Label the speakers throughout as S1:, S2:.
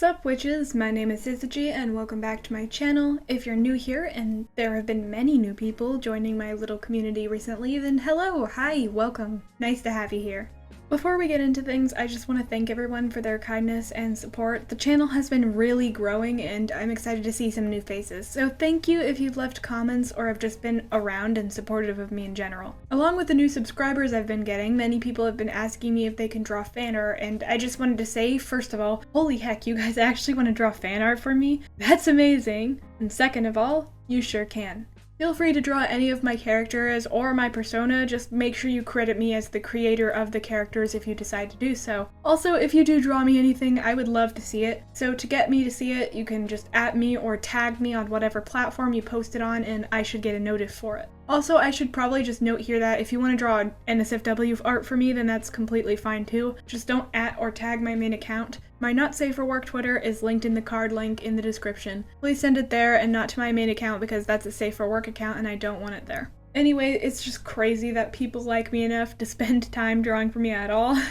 S1: up, witches? My name is doozy and welcome back to my channel. If you're new here, and there have been many new people joining my little community recently, then hello, hi, welcome. Nice to have you here. Before we get into things, I just want to thank everyone for their kindness and support. The channel has been really growing and I'm excited to see some new faces, so thank you if you've left comments or have just been around and supportive of me in general. Along with the new subscribers I've been getting, many people have been asking me if they can draw fan art, and I just wanted to say, first of all, holy heck, you guys actually want to draw fan art for me? That's amazing! And second of all, you sure can. Feel free to draw any of my characters or my persona, just make sure you credit me as the creator of the characters if you decide to do so. Also, if you do draw me anything, I would love to see it. So to get me to see it, you can just @ me or tag me on whatever platform you post it on and I should get a notice for it. Also, I should probably just note here that if you want to draw an NSFW art for me, then that's completely fine too. Just don't @ or tag my main account. My Not Safe for Work Twitter is linked in the card link in the description. Please send it there and not to my main account because that's a Safe for Work account and I don't want it there. Anyway, it's just crazy that people like me enough to spend time drawing for me at all.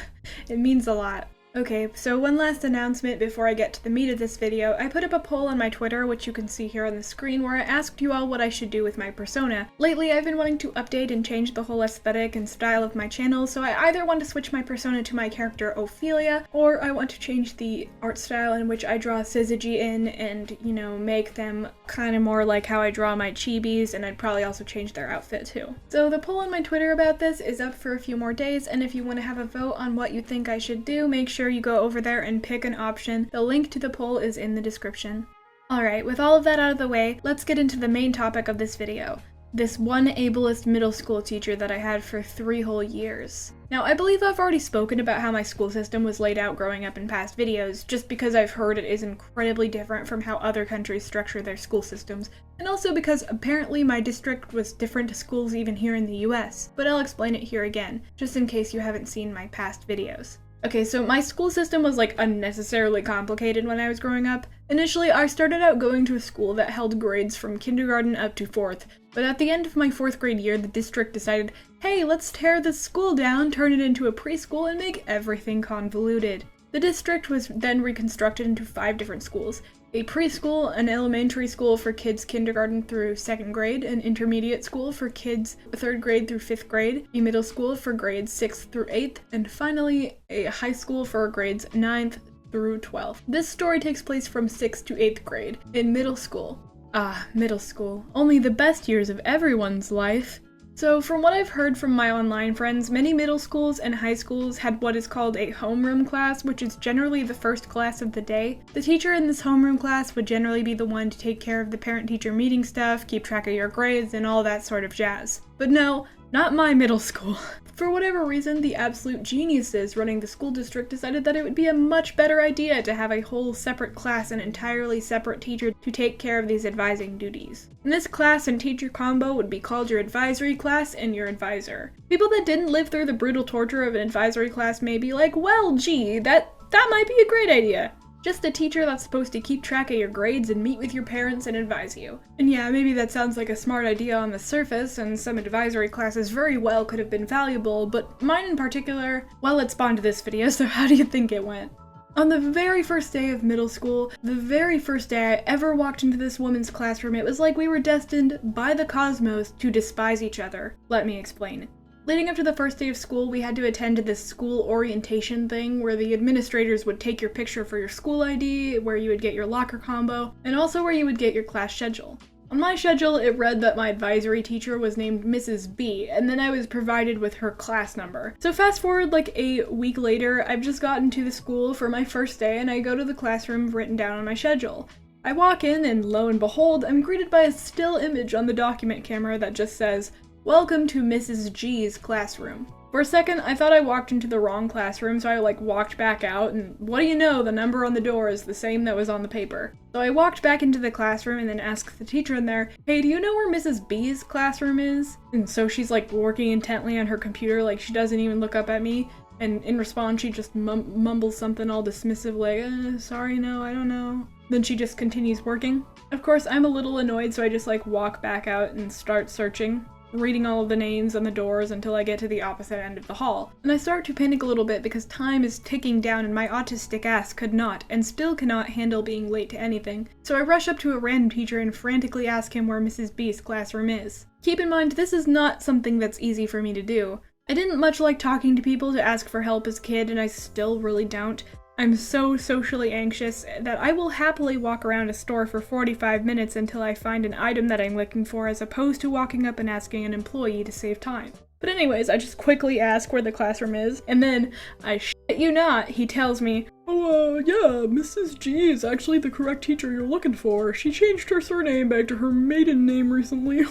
S1: It means a lot. Okay, so one last announcement before I get to the meat of this video. I put up a poll on my Twitter, which you can see here on the screen, where I asked you all what I should do with my persona. Lately, I've been wanting to update and change the whole aesthetic and style of my channel, so I either want to switch my persona to my character Ophelia, or I want to change the art style in which I draw Syzygy in and, you know, make them kind of more like how I draw my chibis, and I'd probably also change their outfit too. So the poll on my Twitter about this is up for a few more days, and if you want to have a vote on what you think I should do, make sure you go over there and pick an option. The link to the poll is in the description. Alright, with all of that out of the way, let's get into the main topic of this video. This one ableist middle school teacher that I had for 3 whole years. Now, I believe I've already spoken about how my school system was laid out growing up in past videos, just because I've heard it is incredibly different from how other countries structure their school systems, and also because apparently my district was different to schools even here in the US, but I'll explain it here again, just in case you haven't seen my past videos. Okay, so my school system was like unnecessarily complicated when I was growing up. Initially, I started out going to a school that held grades from kindergarten up to 4th, but at the end of my 4th grade year, the district decided, hey, let's tear this school down, turn it into a preschool, and make everything convoluted. The district was then reconstructed into 5 different schools. A preschool, an elementary school for kids kindergarten through 2nd grade, an intermediate school for kids 3rd grade through 5th grade, a middle school for grades 6th through 8th, and finally a high school for grades 9th through 12th. This story takes place from 6th to 8th grade, in middle school. Ah, middle school. Only the best years of everyone's life. So from what I've heard from my online friends, many middle schools and high schools had what is called a homeroom class, which is generally the first class of the day. The teacher in this homeroom class would generally be the one to take care of the parent-teacher meeting stuff, keep track of your grades, and all that sort of jazz. But no, not my middle school. For whatever reason, the absolute geniuses running the school district decided that it would be a much better idea to have a whole separate class and entirely separate teacher to take care of these advising duties. And this class and teacher combo would be called your advisory class and your advisor. People that didn't live through the brutal torture of an advisory class may be like, well, gee, that might be a great idea. Just a teacher that's supposed to keep track of your grades and meet with your parents and advise you. And yeah, maybe that sounds like a smart idea on the surface, and some advisory classes very well could have been valuable, but mine in particular, well, it spawned this video, so how do you think it went? On the very first day of middle school, the very first day I ever walked into this woman's classroom, it was like we were destined by the cosmos to despise each other. Let me explain. Leading up to the first day of school, we had to attend this school orientation thing where the administrators would take your picture for your school ID, where you would get your locker combo, and also where you would get your class schedule. On my schedule, it read that my advisory teacher was named Mrs. B, and then I was provided with her class number. So fast forward like a week later, I've just gotten to the school for my first day and I go to the classroom written down on my schedule. I walk in and lo and behold, I'm greeted by a still image on the document camera that just says, "Welcome to Mrs. G's classroom." For a second, I thought I walked into the wrong classroom, so I walked back out, and what do you know, the number on the door is the same that was on the paper. So I walked back into the classroom and then asked the teacher in there, hey, do you know where Mrs. B's classroom is? And so she's working intently on her computer, she doesn't even look up at me, and in response she just mumbles something all dismissive sorry, no, I don't know. Then she just continues working. Of course, I'm a little annoyed, so I just walk back out and start searching. reading all of the names on the doors until I get to the opposite end of the hall. And I start to panic a little bit because time is ticking down and my autistic ass could not, and still cannot, handle being late to anything. So I rush up to a random teacher and frantically ask him where Mrs. B's classroom is. Keep in mind, this is not something that's easy for me to do. I didn't much like talking to people to ask for help as a kid, and I still really don't. I'm so socially anxious that I will happily walk around a store for 45 minutes until I find an item that I'm looking for, as opposed to walking up and asking an employee to save time. But anyways, I just quickly ask where the classroom is, and then, I shit you not, he tells me, "Oh, yeah, Mrs. G is actually the correct teacher you're looking for. She changed her surname back to her maiden name recently."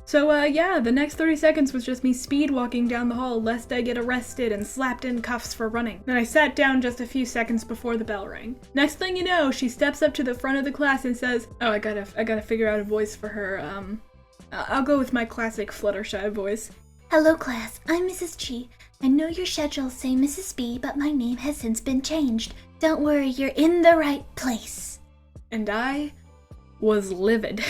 S1: So, yeah, the next 30 seconds was just me speed walking down the hall lest I get arrested and slapped in cuffs for running. Then I sat down just a few seconds before the bell rang. Next thing you know, she steps up to the front of the class and says, oh, I gotta figure out a voice for her, I'll go with my classic Fluttershy voice.
S2: "Hello class, I'm Mrs. G. I know your schedules say Mrs. B, but my name has since been changed. Don't worry, you're in the right place."
S1: And I was livid.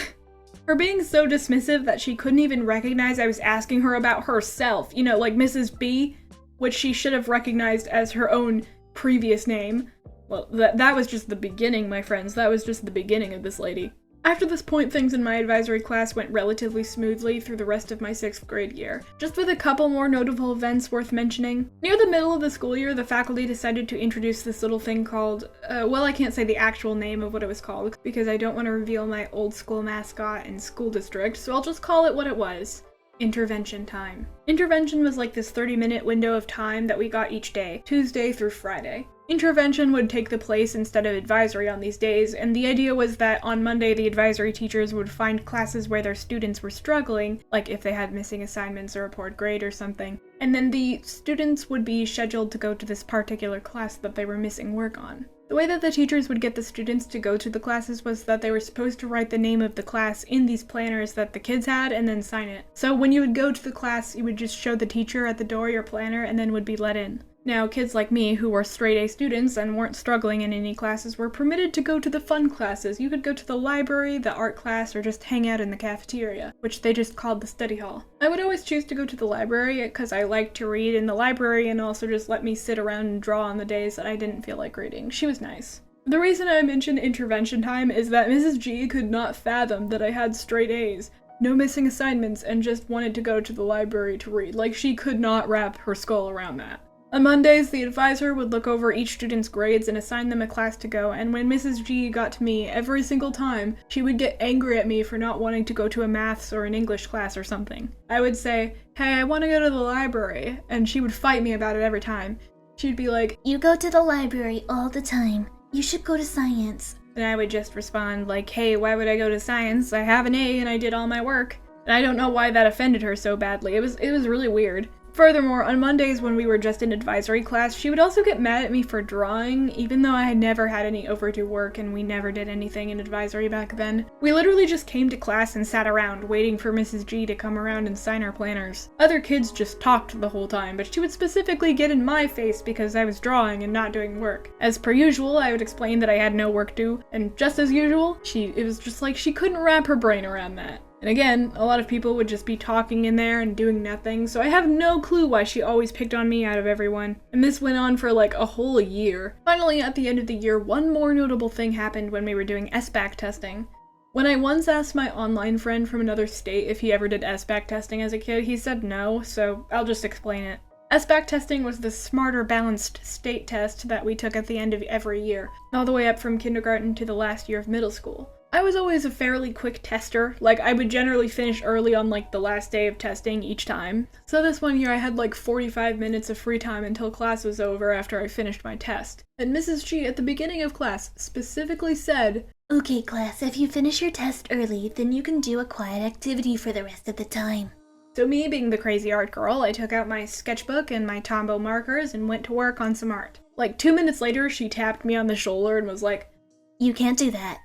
S1: Her being so dismissive that she couldn't even recognize I was asking her about herself, you know, like Mrs. B, which she should have recognized as her own previous name. Well, that was just the beginning, my friends. That was just the beginning of this lady. After this point, things in my advisory class went relatively smoothly through the rest of my 6th grade year, just with a couple more notable events worth mentioning. Near the middle of the school year, the faculty decided to introduce this little thing called, well, I can't say the actual name of what it was called, because I don't want to reveal my old school mascot and school district, so I'll just call it what it was. Intervention time. Intervention was like this 30-minute window of time that we got each day, Tuesday through Friday. Intervention would take the place instead of advisory on these days, and the idea was that on Monday the advisory teachers would find classes where their students were struggling, like if they had missing assignments or a poor grade or something, and then the students would be scheduled to go to this particular class that they were missing work on. The way that the teachers would get the students to go to the classes was that they were supposed to write the name of the class in these planners that the kids had and then sign it. So when you would go to the class, you would just show the teacher at the door your planner and then would be let in. Now, kids like me, who were straight-A students and weren't struggling in any classes, were permitted to go to the fun classes. You could go to the library, the art class, or just hang out in the cafeteria, which they just called the study hall. I would always choose to go to the library because I liked to read in the library and also just let me sit around and draw on the days that I didn't feel like reading. She was nice. The reason I mentioned intervention time is that Mrs. G could not fathom that I had straight A's, no missing assignments, and just wanted to go to the library to read. Like, she could not wrap her skull around that. On Mondays, the advisor would look over each student's grades and assign them a class to go, and when Mrs. G got to me, every single time, she would get angry at me for not wanting to go to a maths or an English class or something. I would say, "Hey, I want to go to the library," and she would fight me about it every time. She'd be like,
S2: "You go to the library all the time. You should go to science."
S1: And I would just respond like, "Hey, why would I go to science? I have an A and I did all my work." And I don't know why that offended her so badly. It was really weird. Furthermore, on Mondays when we were just in advisory class, she would also get mad at me for drawing, even though I had never had any overdue work and we never did anything in advisory back then. We literally just came to class and sat around, waiting for Mrs. G to come around and sign our planners. Other kids just talked the whole time, but she would specifically get in my face because I was drawing and not doing work. As per usual, I would explain that I had no work due, and just as usual, it was just like she couldn't wrap her brain around that. And again, a lot of people would just be talking in there and doing nothing, so I have no clue why she always picked on me out of everyone. And this went on for like a whole year. Finally, at the end of the year, one more notable thing happened when we were doing SBAC testing. When I once asked my online friend from another state if he ever did SBAC testing as a kid, he said no, so I'll just explain it. SBAC testing was the smarter balanced state test that we took at the end of every year, all the way up from kindergarten to the last year of middle school. I was always a fairly quick tester, like I would generally finish early on like the last day of testing each time. So this one year I had like 45 minutes of free time until class was over after I finished my test. And Mrs. G at the beginning of class specifically said,
S2: "Okay class, if you finish your test early, then you can do a quiet activity for the rest of the time."
S1: So me being the crazy art girl, I took out my sketchbook and my Tombow markers and went to work on some art. Like 2 minutes later, she tapped me on the shoulder and was like,
S2: "You can't do that."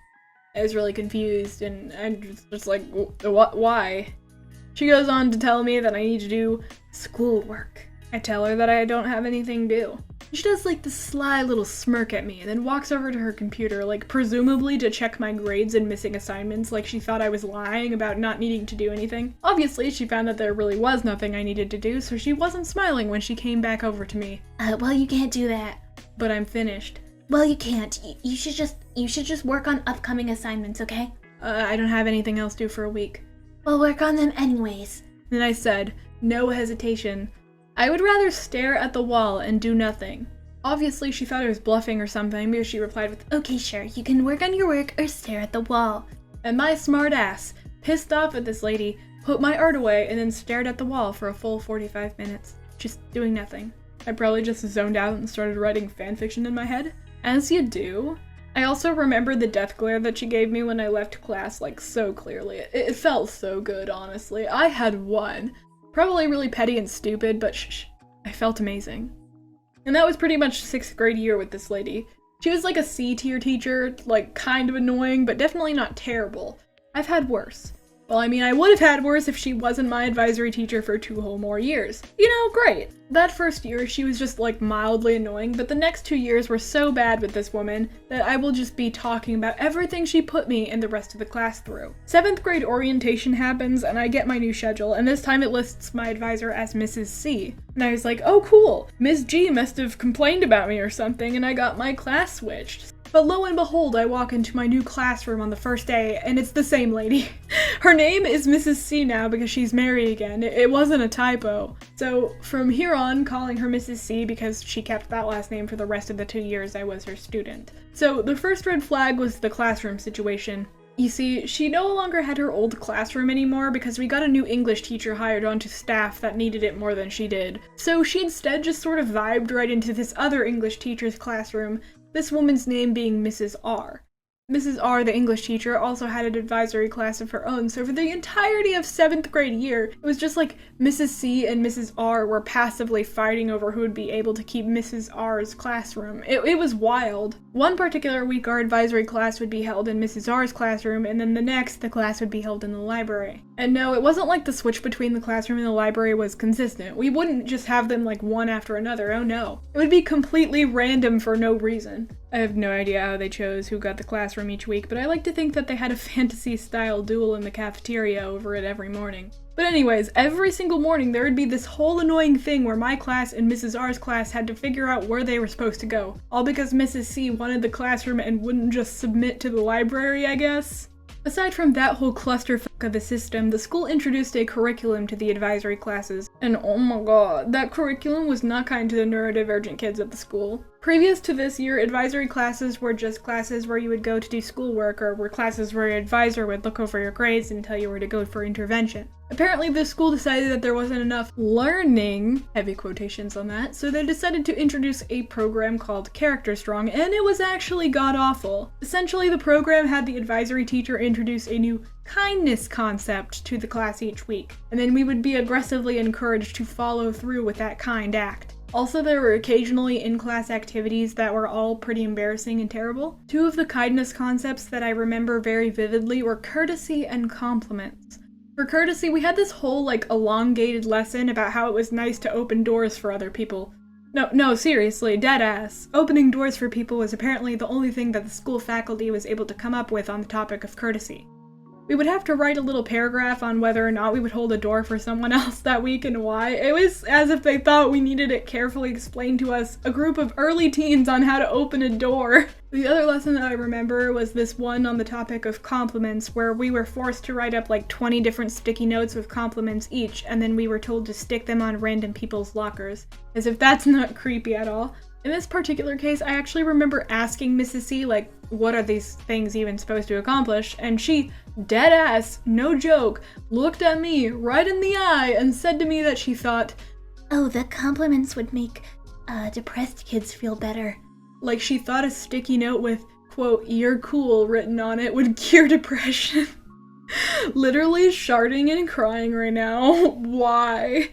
S1: I was really confused, and I'm just like, what? Why? She goes on to tell me that I need to do schoolwork. I tell her that I don't have anything due. She does like this sly little smirk at me and then walks over to her computer, like presumably to check my grades and missing assignments, like she thought I was lying about not needing to do anything. Obviously, she found that there really was nothing I needed to do, so she wasn't smiling when she came back over to me.
S2: Well, you can't do that.
S1: But I'm finished.
S2: Well, you can't. You should just work on upcoming assignments, okay?
S1: I don't have anything else due for a week.
S2: Well, work on them anyways.
S1: Then I said, no hesitation, I would rather stare at the wall and do nothing. Obviously, she thought I was bluffing or something because she replied with,
S2: okay, sure, you can work on your work or stare at the wall.
S1: And my smart ass, pissed off at this lady, put my art away and then stared at the wall for a full 45 minutes, just doing nothing. I probably just zoned out and started writing fanfiction in my head. As you do. I also remember the death glare that she gave me when I left class, like, so clearly. It felt so good, honestly. I had won. Probably really petty and stupid, but shh, I felt amazing. And that was pretty much 6th grade year with this lady. She was like a C-tier teacher, like, kind of annoying, but definitely not terrible. I've had worse. Well, I mean, I would have had worse if she wasn't my advisory teacher for 2 whole more years. You know, great. That first year, she was just, like, mildly annoying, but the next 2 years were so bad with this woman that I will just be talking about everything she put me and the rest of the class through. 7th grade orientation happens, and I get my new schedule, and this time it lists my advisor as Mrs. C. And I was like, oh cool, Ms. G must have complained about me or something, and I got my class switched. But lo and behold, I walk into my new classroom on the first day, and it's the same lady. Her name is Mrs. C now because she's married again. It wasn't a typo. So from here on, calling her Mrs. C because she kept that last name for the rest of the 2 years I was her student. So the first red flag was the classroom situation. You see, she no longer had her old classroom anymore because we got a new English teacher hired onto staff that needed it more than she did. So she instead just sort of vibed right into this other English teacher's classroom, this woman's name being Mrs. R. Mrs. R, the English teacher, also had an advisory class of her own, so for the entirety of 7th grade year, it was just like Mrs. C and Mrs. R were passively fighting over who would be able to keep Mrs. R's classroom. It was wild. One particular week, our advisory class would be held in Mrs. R's classroom, and then the next, the class would be held in the library. And no, it wasn't like the switch between the classroom and the library was consistent. We wouldn't just have them like one after another, oh no. It would be completely random for no reason. I have no idea how they chose who got the classroom each week, but I like to think that they had a fantasy-style duel in the cafeteria over it every morning. But anyways, every single morning there would be this whole annoying thing where my class and Mrs. R's class had to figure out where they were supposed to go, all because Mrs. C wanted the classroom and wouldn't just submit to the library, I guess. Aside from that whole clusterfuck of a system, the school introduced a curriculum to the advisory classes, and oh my god, that curriculum was not kind to the neurodivergent kids at the school. Previous to this year, advisory classes were just classes where you would go to do schoolwork, or were classes where your advisor would look over your grades and tell you where to go for intervention. Apparently the school decided that there wasn't enough learning, heavy quotations on that, so they decided to introduce a program called Character Strong, and it was actually god-awful. Essentially, the program had the advisory teacher introduce a new kindness concept to the class each week, and then we would be aggressively encouraged to follow through with that kind act. Also, there were occasionally in-class activities that were all pretty embarrassing and terrible. 2 of the kindness concepts that I remember very vividly were courtesy and compliments. For courtesy, we had this whole, like, elongated lesson about how it was nice to open doors for other people. No, seriously, deadass. Opening doors for people was apparently the only thing that the school faculty was able to come up with on the topic of courtesy. We would have to write a little paragraph on whether or not we would hold a door for someone else that week and why. It was as if they thought we needed it carefully explained to us, a group of early teens on how to open a door. The other lesson that I remember was this one on the topic of compliments, where we were forced to write up like 20 different sticky notes with compliments each, and then we were told to stick them on random people's lockers. As if that's not creepy at all. In this particular case, I actually remember asking Mrs. C, like, what are these things even supposed to accomplish? And she, dead ass, no joke, looked at me right in the eye and said to me that she thought,
S2: oh, the compliments would make depressed kids feel better.
S1: Like she thought a sticky note with, quote, "you're cool" written on it would cure depression. Literally sharding and crying right now. Why?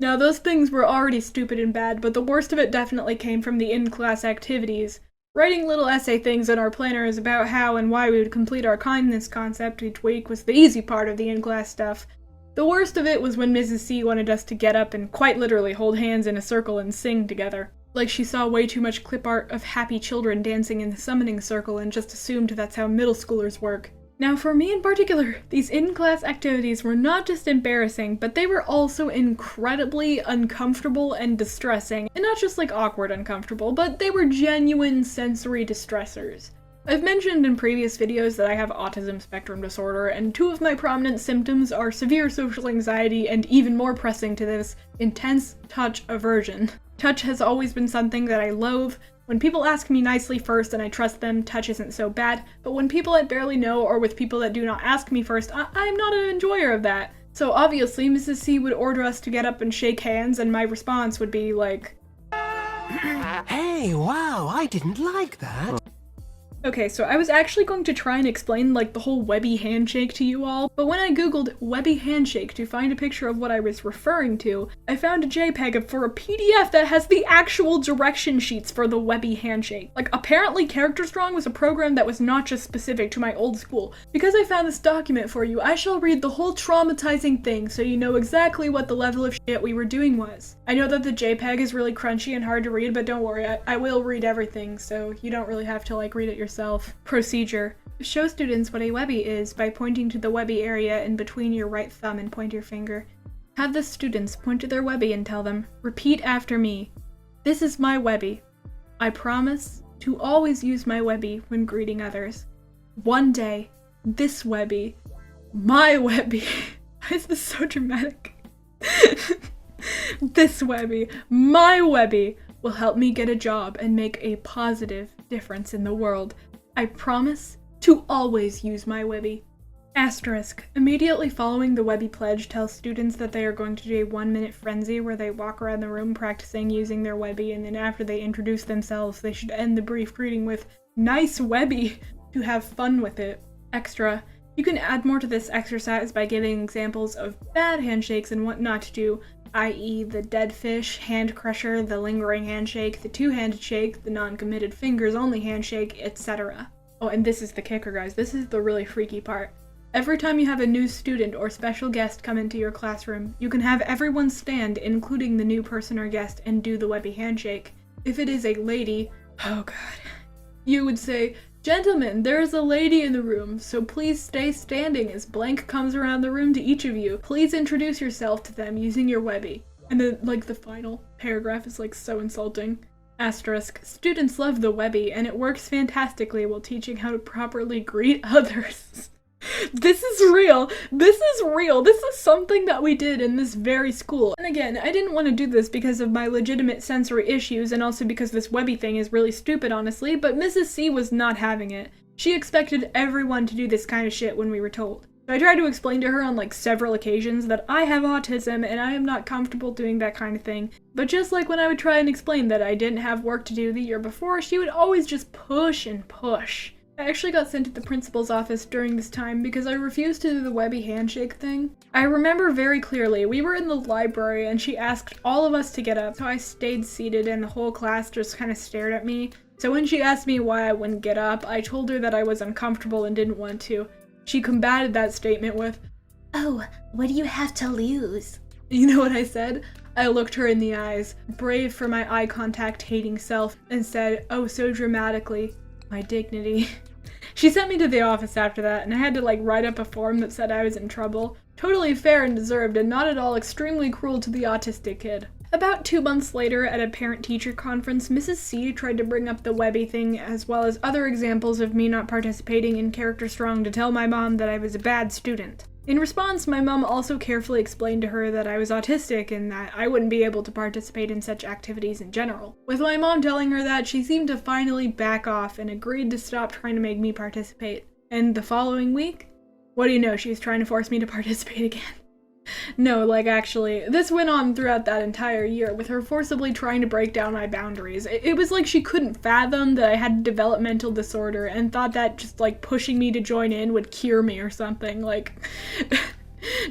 S1: Now, those things were already stupid and bad, but the worst of it definitely came from the in-class activities. Writing little essay things in our planners about how and why we would complete our kindness concept each week was the easy part of the in-class stuff. The worst of it was when Mrs. C wanted us to get up and quite literally hold hands in a circle and sing together. Like she saw way too much clip art of happy children dancing in the summoning circle and just assumed that's how middle schoolers work. Now for me in particular, these in-class activities were not just embarrassing, but they were also incredibly uncomfortable and distressing. And not just like awkward uncomfortable, but they were genuine sensory distressors. I've mentioned in previous videos that I have autism spectrum disorder, and 2 of my prominent symptoms are severe social anxiety and, even more pressing to this, intense touch aversion. Touch has always been something that I loathe. When people ask me nicely first and I trust them, touch isn't so bad, but when people I barely know or with people that do not ask me first, I'm not an enjoyer of that. So obviously Mrs. C would order us to get up and shake hands, and my response would be like,
S3: "Hey, wow, I didn't like that."
S1: Okay, so I was actually going to try and explain like the whole Webby handshake to you all, but when I googled Webby handshake to find a picture of what I was referring to, I found a JPEG for a PDF that has the actual direction sheets for the Webby handshake. Like, apparently Character Strong was a program that was not just specific to my old school. Because I found this document for you, I shall read the whole traumatizing thing so you know exactly what the level of shit we were doing was. I know that the JPEG is really crunchy and hard to read, but don't worry, I will read everything, so you don't really have to like read it yourself. Procedure. Show students what a Webby is by pointing to the Webby area in between your right thumb and pointer finger. Have the students point to their Webby and tell them, "Repeat after me. This is my Webby. I promise to always use my Webby when greeting others. One day, this Webby, my Webby." Why is this so dramatic? This Webby, my Webby, will help me get a job and make a positive difference in the world. I promise to always use my Webby. Asterisk. Immediately following the Webby pledge, tell students that they are going to do a 1-minute frenzy where they walk around the room practicing using their Webby, and then after they introduce themselves, they should end the brief greeting with, "Nice Webby," to have fun with it. Extra. You can add more to this exercise by giving examples of bad handshakes and what not to do, i.e. the dead fish, hand crusher, the lingering handshake, the 2-handed shake, the non-committed fingers only handshake, etc. Oh, and this is the kicker, guys. This is the really freaky part. Every time you have a new student or special guest come into your classroom, you can have everyone stand, including the new person or guest, and do the Webby handshake. If it is a lady, oh god, you would say, "Gentlemen, there is a lady in the room, so please stay standing as blank comes around the room to each of you. Please introduce yourself to them using your Webby." And then, like, the final paragraph is, like, so insulting. Asterisk. Students love the Webby, and it works fantastically while teaching how to properly greet others. This is real. This is real. This is something that we did in this very school. And again, I didn't want to do this because of my legitimate sensory issues and also because this Webby thing is really stupid, honestly, but Mrs. C was not having it. She expected everyone to do this kind of shit when we were told. So I tried to explain to her on like several occasions that I have autism and I am not comfortable doing that kind of thing. But just like when I would try and explain that I didn't have work to do the year before, she would always just push and push. I actually got sent to the principal's office during this time because I refused to do the Webby handshake thing. I remember very clearly, we were in the library and she asked all of us to get up, so I stayed seated and the whole class just kind of stared at me. So when she asked me why I wouldn't get up, I told her that I was uncomfortable and didn't want to. She combated that statement with,
S2: "Oh, what do you have to lose?"
S1: You know what I said? I looked her in the eyes, brave for my eye contact hating self, and said, oh so dramatically, "My dignity." She sent me to the office after that, and I had to like write up a form that said I was in trouble. Totally fair and deserved, and not at all extremely cruel to the autistic kid. About 2 months later, at a parent-teacher conference, Mrs. C tried to bring up the Webby thing as well as other examples of me not participating in Character Strong to tell my mom that I was a bad student. In response, my mom also carefully explained to her that I was autistic and that I wouldn't be able to participate in such activities in general. With my mom telling her that, she seemed to finally back off and agreed to stop trying to make me participate. And the following week, what do you know, she was trying to force me to participate again. No, like actually, this went on throughout that entire year, with her forcibly trying to break down my boundaries. It was like she couldn't fathom that I had developmental disorder and thought that just like pushing me to join in would cure me or something, like,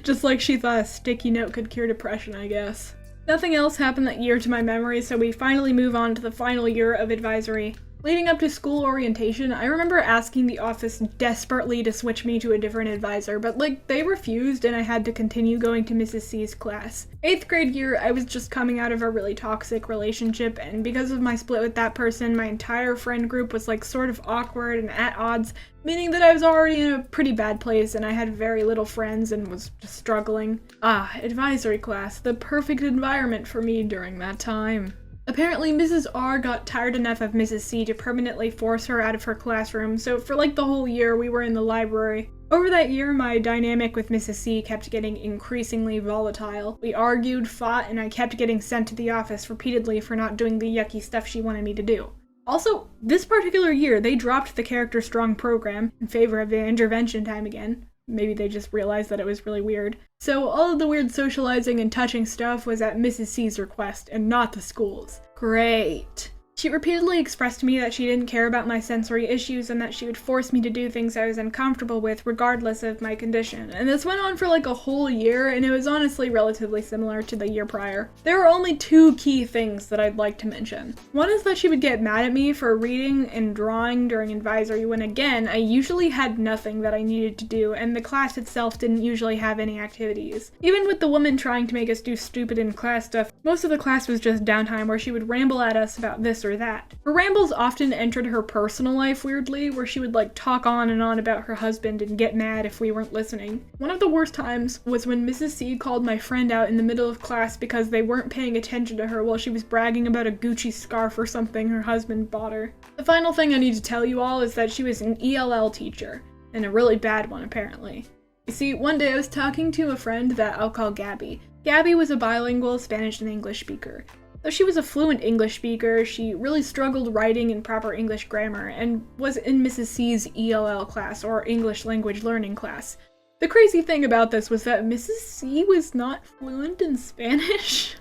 S1: just like she thought a sticky note could cure depression, I guess. Nothing else happened that year to my memory, so we finally move on to the final year of advisory. Leading up to school orientation, I remember asking the office desperately to switch me to a different advisor, but they refused and I had to continue going to Mrs. C's class. 8th grade year, I was just coming out of a really toxic relationship, and because of my split with that person, my entire friend group was sort of awkward and at odds, meaning that I was already in a pretty bad place and I had very little friends and was just struggling. Advisory class, the perfect environment for me during that time. Apparently, Mrs. R got tired enough of Mrs. C to permanently force her out of her classroom, so for the whole year we were in the library. Over that year, my dynamic with Mrs. C kept getting increasingly volatile. We argued, fought, and I kept getting sent to the office repeatedly for not doing the yucky stuff she wanted me to do. Also, this particular year, they dropped the Character Strong program in favor of the intervention time again. Maybe they just realized that it was really weird. So all of the weird socializing and touching stuff was at Mrs. C's request, and not the school's. Great. She repeatedly expressed to me that she didn't care about my sensory issues and that she would force me to do things I was uncomfortable with regardless of my condition. And this went on for a whole year, and it was honestly relatively similar to the year prior. There are only 2 key things that I'd like to mention. One is that she would get mad at me for reading and drawing during advisory when, again, I usually had nothing that I needed to do, and the class itself didn't usually have any activities. Even with the woman trying to make us do stupid in-class stuff, most of the class was just downtime where she would ramble at us about this or that. Her rambles often entered her personal life weirdly, where she would talk on and on about her husband and get mad if we weren't listening. One of the worst times was when Mrs. C called my friend out in the middle of class because they weren't paying attention to her while she was bragging about a Gucci scarf or something her husband bought her. The final thing I need to tell you all is that she was an ELL teacher, and a really bad one apparently. You see, one day I was talking to a friend that I'll call Gabby. Gabby was a bilingual Spanish and English speaker. Though she was a fluent English speaker, she really struggled writing in proper English grammar and was in Mrs. C's ELL class, or English Language Learning class. The crazy thing about this was that Mrs. C was not fluent in Spanish.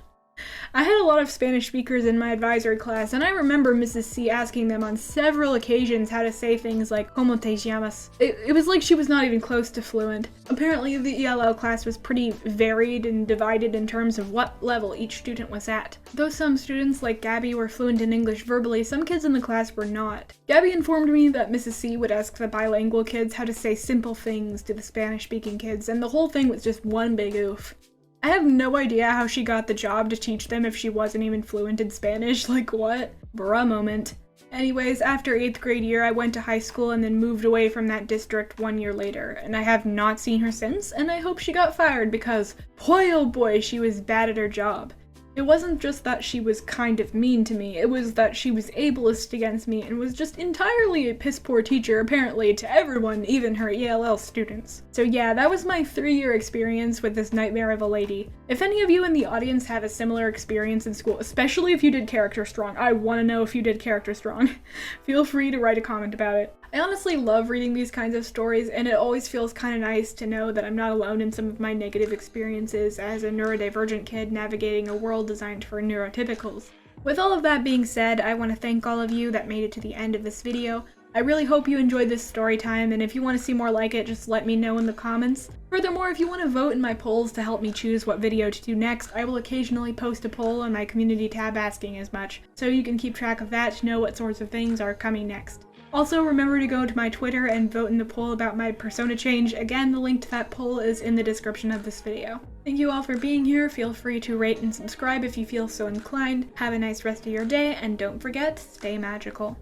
S1: I had a lot of Spanish speakers in my advisory class, and I remember Mrs. C asking them on several occasions how to say things like "Como te llamas?" It was like she was not even close to fluent. Apparently, the ELL class was pretty varied and divided in terms of what level each student was at. Though some students, like Gabby, were fluent in English verbally, some kids in the class were not. Gabby informed me that Mrs. C would ask the bilingual kids how to say simple things to the Spanish-speaking kids, and the whole thing was just one big oof. I have no idea how she got the job to teach them if she wasn't even fluent in Spanish. What? Bruh moment. Anyways, after 8th grade year, I went to high school and then moved away from that district 1 year later, and I have not seen her since, and I hope she got fired because, boy oh boy, she was bad at her job. It wasn't just that she was kind of mean to me, it was that she was ableist against me and was just entirely a piss-poor teacher, apparently, to everyone, even her ELL students. So yeah, that was my 3-year experience with this nightmare of a lady. If any of you in the audience have a similar experience in school, especially if you did Character Strong, I want to know if you did Character Strong. Feel free to write a comment about it. I honestly love reading these kinds of stories, and it always feels kind of nice to know that I'm not alone in some of my negative experiences as a neurodivergent kid navigating a world designed for neurotypicals. With all of that being said, I want to thank all of you that made it to the end of this video. I really hope you enjoyed this story time, and if you want to see more like it, just let me know in the comments. Furthermore, if you want to vote in my polls to help me choose what video to do next, I will occasionally post a poll on my community tab asking as much, so you can keep track of that to know what sorts of things are coming next. Also, remember to go to my Twitter and vote in the poll about my persona change. Again, the link to that poll is in the description of this video. Thank you all for being here. Feel free to rate and subscribe if you feel so inclined. Have a nice rest of your day, and don't forget, stay magical.